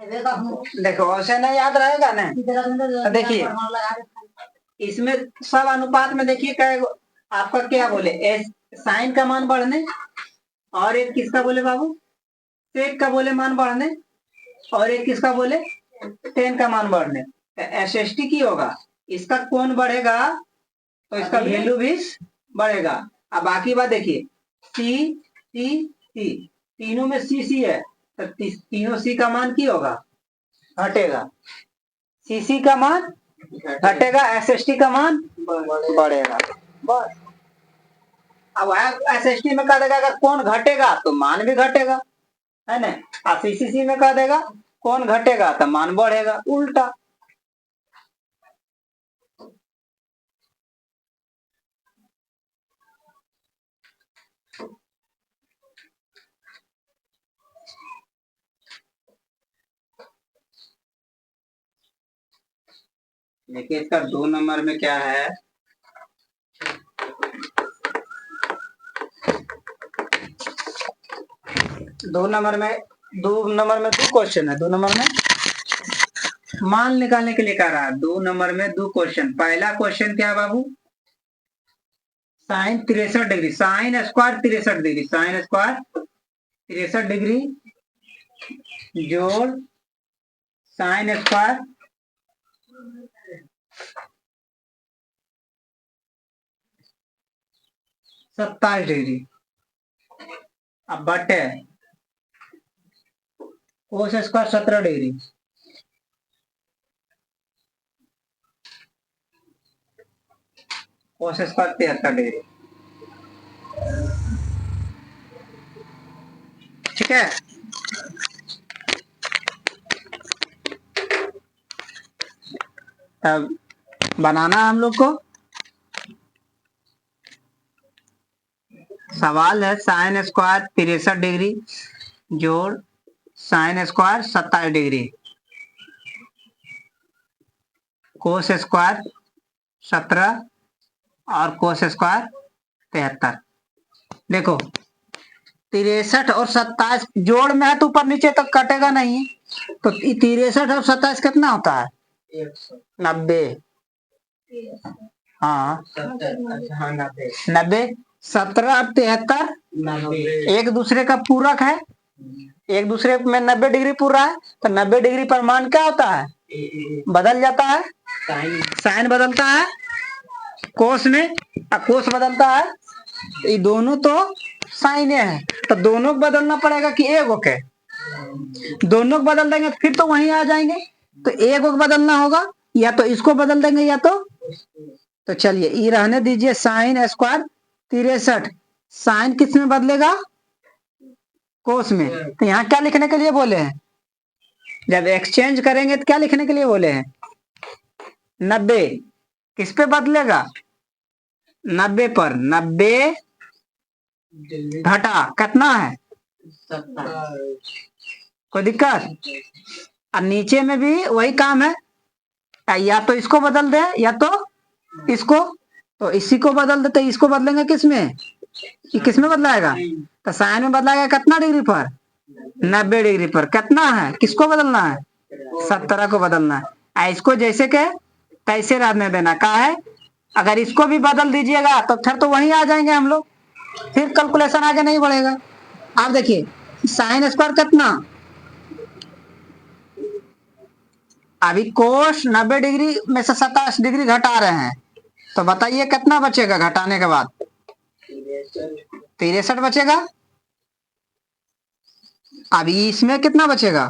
देखो ऐसे ना याद रहेगा ना। तो देखिए इसमें सब अनुपात में देखिए क्या आपका क्या बोले एस साइन का मान बढ़ने और एक किसका बोले बाबू सेक का बोले मान बढ़ने और एक किसका बोले टेन का मान बढ़ने। एस एस टी की होगा इसका कोण बढ़ेगा तो इसका वैल्यू भी बढ़ेगा। अब बाकी बात देखिए सी सी सी तीनों में सी सी है तो तीनों सी का मान की होगा घटेगा। सीसी का मान घटेगा एसएसटी का मान बढ़ेगा। बस अब एसएसटी में कह देगा अगर कौन घटेगा तो मान भी घटेगा है ना। और सीसीसी में कह देगा कौन घटेगा तो मान बढ़ेगा उल्टा। देखिए इसका 2 नंबर में क्या है। दो नंबर में दो क्वेश्चन है। 2 नंबर में मान निकालने के लिए कह रहा है। 2 नंबर में 2 क्वेश्चन। पहला क्वेश्चन क्या है बाबू sine 63 degree sine square 63 degree sine square 63 degree जोड़ साइन स्क्वायर 27 डिग्री अब बटे cos square 17 degree cos square 73 degree. ठीक है तब बनाना हम लोग को सवाल है साइन स्क्वायर 63 डिग्री जोड़ sine square 27 degree cos square 17 और कोस स्क्वायर 73। देखो 63 और 27 जोड़ में है तो ऊपर नीचे तक कटेगा नहीं तो 63 और 27 कितना होता है 90। हाँ 90 17 और 73 एक दूसरे का पूरक है। एक दूसरे में 90 डिग्री पूरा है तो 90 डिग्री पर मान क्या होता है बदल जाता है। साइन बदलता है कोस में और कोस बदलता है। ये दोनों तो साइन है तो दोनों को बदलना पड़ेगा कि एक ओके दोनों को बदल देंगे फिर तो वहीं आ जाएंगे तो एक को बदलना होगा या तो इसको बदल देंगे या तो चलिए ये रहने दीजिए साइन स्क्वायर 63 साइन किस में बदलेगा कोस में। तो यहाँ क्या लिखने के लिए बोले हैं जब एक्सचेंज करेंगे तो क्या लिखने के लिए बोले हैं 90 किस पे बदलेगा 90 पर 90 घटा कितना है कोई दिक्कत। और नीचे में भी वही काम है या तो इसको बदल दे या तो इसको तो इसी को बदल देते इसको बदलेंगे किस में किस में बदलाएगा तो साइन में बदलाएगा कितना डिग्री पर 90 डिग्री पर कितना है किसको बदलना है 17 को बदलना है। इसको जैसे के तैसे रहने देना का है। अगर इसको भी बदल दीजिएगा तो फिर तो वहीं आ जाएंगे हम लोग फिर कैलकुलेशन आगे नहीं बढ़ेगा। आप देखिए साइन स्क्वायर कितना अभी कोस 90 डिग्री में से 27 डिग्री घटा रहे हैं तो बताइए कितना बचेगा घटाने के बाद 63 बचेगा। अभी इसमें कितना बचेगा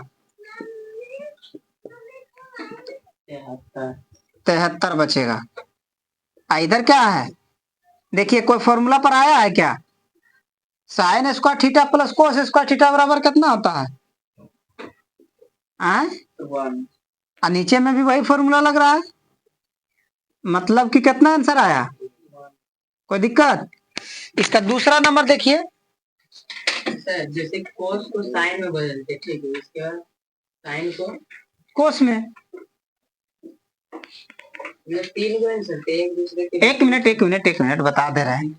73 बचेगा। इधर क्या है देखिए कोई फॉर्मूला पर आया है क्या sine square theta plus cos square theta बराबर कितना होता है और नीचे में भी वही फॉर्मूला लग रहा है मतलब कि कितना आंसर आया कोई दिक्कत। इसका दूसरा नंबर देखिए जैसे कोस को साइन में बदलते ठीक है इसके बाद साइन को कोस में तीन को आंसर एक दूसरे के एक मिनट बता दे रहे हैं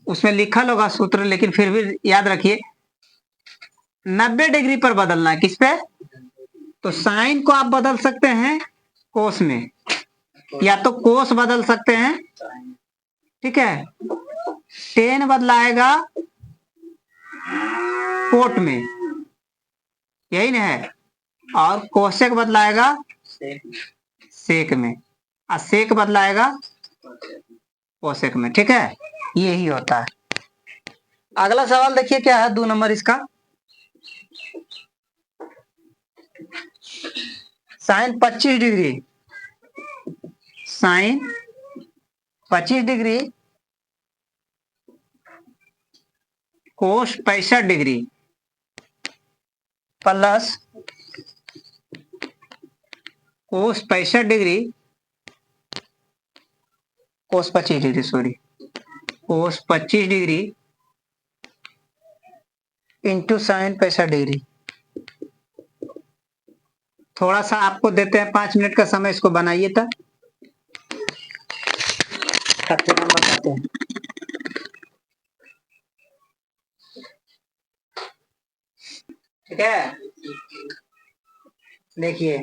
उसमें लिखा होगा सूत्र लेकिन फिर भी याद रखिए 90 डिग्री पर बदलना है। किस पे? तो साइन को आप बदल सकते हैं कोस में, या तो कोस बदल सकते हैं, ठीक है, टेन बदलाएगा कोट में, यही ना है, और कोसेक बदलाएगा सेक में, और सेक बदलाएगा कोसेक में, ठीक है, यही होता है। अगला सवाल देखिए क्या है, 2 नंबर इसका। Sine 25 degree, sine 25 degree cos 65 degree plus cos 65 degree cos 25 degree, sorry, cos 25 degree into sine 65 degree. थोड़ा सा आपको देते हैं 5 मिनट का समय, इसको बनाइए तब हम बताते हैं। ठीक है, देखिए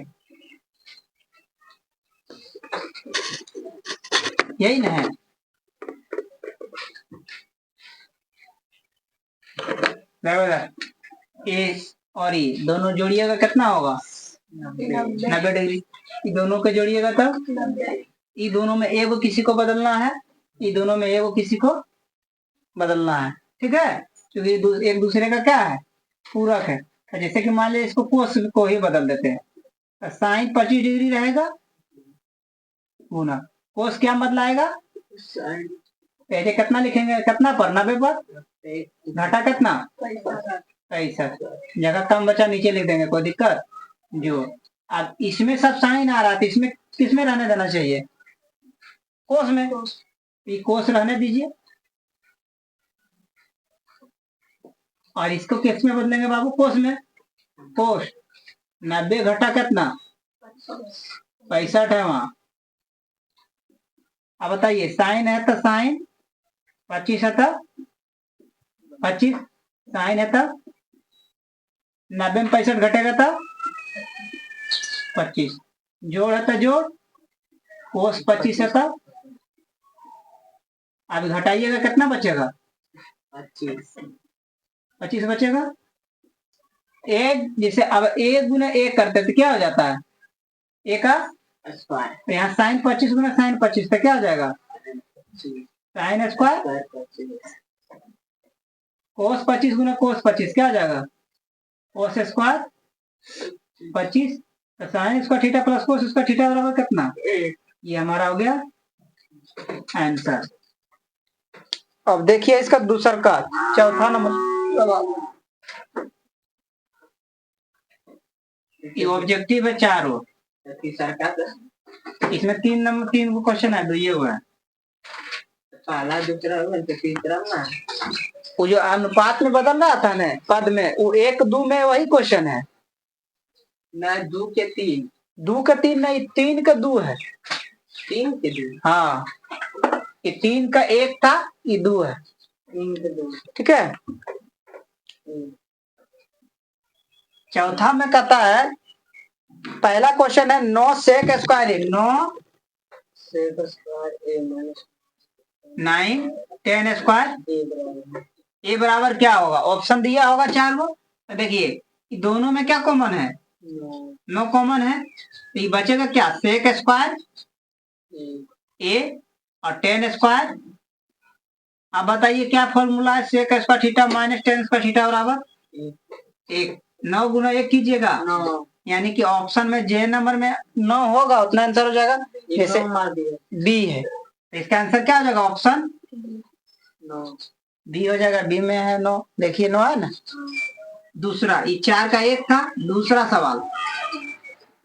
यही ना है, ए और ई दोनों जोड़िएगा कितना होगा? 90 डिग्री। ये दोनों के जोड़िएगा तब ये दोनों में एगो किसी को बदलना है, ये दोनों में एगो किसी को बदलना है, ठीक है, क्योंकि एक दूसरे का क्या है, पूरक है। तो जैसे कि मान लीजिए इसको कोस को ही बदल देते हैं, तो साइन 25 डिग्री रहेगा गुना कोस क्या बदलाएगा, पहले कितना लिखेंगे, कितना पर 90 पर घाटा कितना 65, जगह कम बचा नीचे लिख देंगे, कोई दिक्कत जो। अब इसमें सब साइन आ रहा था, इसमें किसमें रहने देना चाहिए, कोस में, ये कोस रहने दीजिए, और इसको किस में बदलेंगे बाबू, कोस में, कोस 90 घटा कितना 65 है वहां। अब बताइए साइन है तो साइन 25 है तब 25, साइन है तब 90 में 65 घटेगा तब 25, जोड़ है तो जोड़, कोस 25 है तब, अब घटाइएगा कितना बचेगा 25 बचेगा। एक जैसे अब एक गुना एक करते तो क्या हो जाता है, एक का स्क्वायर, तो यहाँ साइन 25 गुना साइन 25 तो क्या हो जाएगा साइन स्क्वायर, कोस 25 गुना कोस 25 क्या हो जाएगा कोस स्क्वायर 25, तो sine square theta plus cos square theta बराबर कितना, ये हमारा हो गया आंसर। अब देखिए इसका दूसरा का चौथा नंबर, ये ऑब्जेक्टिव है 4 हो, इसमें 3 नंबर 3 क्वेश्चन है, ये हुआ है पहला दूसरा तीसरा ना, वो जो अनुपात में बदल रहा था ना पद में, वो 1 2 में वही क्वेश्चन है ना, 2 के 3, 2 का 3 नहीं, 3 का 2 है, 3 के 2, हाँ, ये 3 का 1 था, ये 2 है, 3 के 2, ठीक है। चौथा में कहता है, पहला क्वेश्चन है 9 सेक स्क्वायर, 9 सेक स्क्वायर ए माइनस 9 10 स्क्वायर ए बराबर क्या होगा, ऑप्शन दिया होगा 4 वो, तो देखिए दोनों में क्या कॉमन है, 9 कॉमन है, तो ये बचेगा क्या, सेक स्क्वायर ए और 10 स्क्वायर। अब बताइए क्या फॉर्मूला है, sec square theta minus 10 square theta बराबर 1, 9 गुना 1 कीजिएगा, यानी कि ऑप्शन में जे नंबर में 9 होगा उतना आंसर हो जाएगा, जैसे बी है, तो इसका आंसर क्या हो जाएगा, ऑप्शन बी हो जाएगा, बी में है 9, देखिए 9 है ना। दूसरा, ये 4 का 1 था, दूसरा सवाल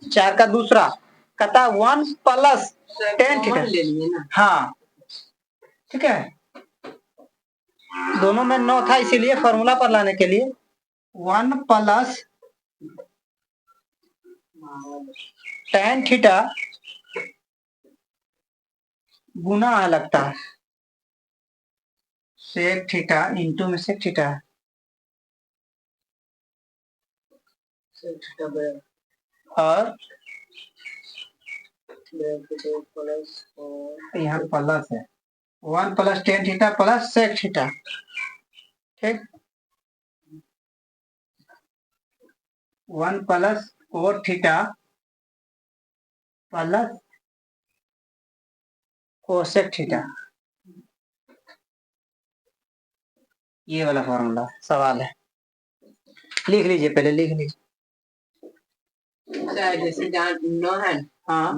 4 का दूसरा कहता 1 प्लस 10 थीटा, हाँ ठीक है, दोनों में 9 था, इसीलिए फॉर्मूला पर लाने के लिए 1 प्लस 10 थीटा गुना लगता है सेक थीटा इंटू में सेक थीटा, और प्लस यहाँ प्लस है 1 plus tan theta plus sec theta ठीक 1 plus cot theta plus cosec theta ये वाला फॉर्मूला सवाल है लिख लीजिए पहले लिख लीजिए जैसे जहाँ 9 है हाँ